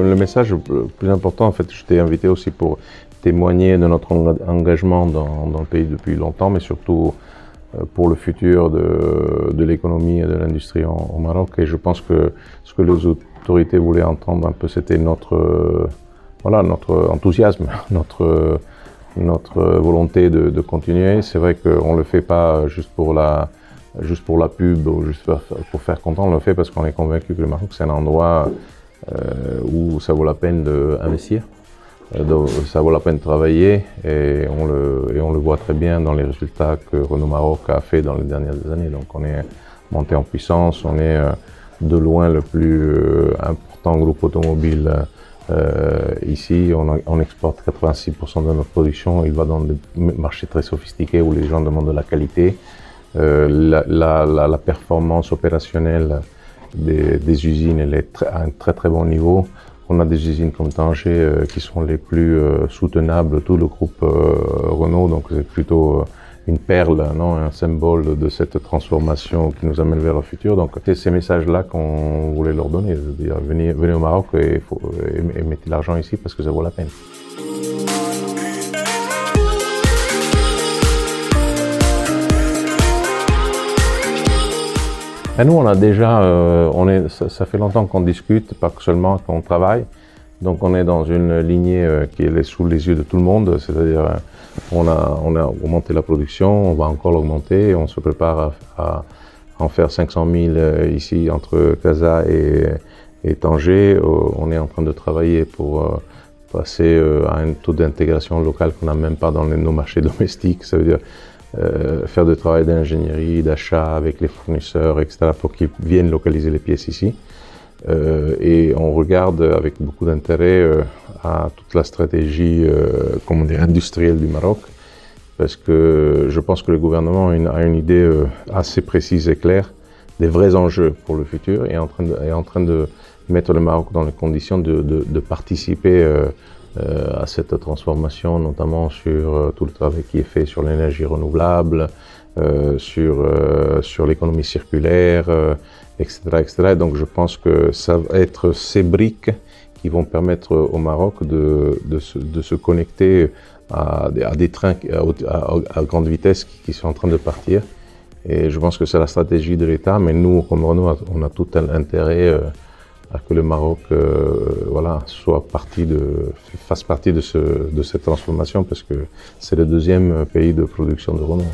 le message le plus important, en fait, je t'ai invité aussi pour témoigner de notre engagement dans le pays depuis longtemps, mais surtout pour le futur de l'économie et de l'industrie au Maroc. Et je pense que ce que les autorités voulaient entendre un peu, c'était notre enthousiasme, notre volonté de continuer. C'est vrai qu'on ne le fait pas juste pour la pub ou juste pour faire content, on le fait parce qu'on est convaincu que le Maroc, c'est un endroit où ça vaut la peine d'investir. Ça vaut la peine de travailler et on le voit très bien dans les résultats que Renault Maroc a fait dans les dernières années. Donc on est monté en puissance, on est de loin le plus important groupe automobile ici. On exporte 86% de notre production, il va dans des marchés très sophistiqués où les gens demandent de la qualité. La performance opérationnelle des usines, elle est à un très très bon niveau. On a des usines comme Tanger qui sont les plus soutenables, tout le groupe Renault, donc c'est plutôt une perle, non, un symbole de cette transformation qui nous amène vers le futur. Donc c'est ces messages-là qu'on voulait leur donner, c'est-à-dire venez au Maroc et mettez l'argent ici parce que ça vaut la peine. Et nous, on a déjà, ça fait longtemps qu'on discute, pas seulement qu'on travaille. Donc, on est dans une lignée qui est sous les yeux de tout le monde. C'est-à-dire, on a augmenté la production, on va encore l'augmenter. On se prépare à en faire 500 000 ici entre Casa et Tanger. On est en train de travailler pour passer à un taux d'intégration locale qu'on n'a même pas dans nos marchés domestiques. Ça veut dire faire du travail d'ingénierie, d'achat avec les fournisseurs, etc., pour qu'ils viennent localiser les pièces ici. Et on regarde avec beaucoup d'intérêt à toute la stratégie industrielle du Maroc, parce que je pense que le gouvernement a une idée assez précise et claire des vrais enjeux pour le futur et est en train de mettre le Maroc dans les conditions de participer à cette transformation, notamment sur tout le travail qui est fait sur l'énergie renouvelable, sur l'économie circulaire, etc., etc. Donc je pense que ça va être ces briques qui vont permettre au Maroc de se connecter à des trains à grande vitesse qui sont en train de partir. Et je pense que c'est la stratégie de l'État, mais nous, comme Renault, on a tout un intérêt à que le Maroc fasse partie de cette transformation, parce que c'est le deuxième pays de production de Renault.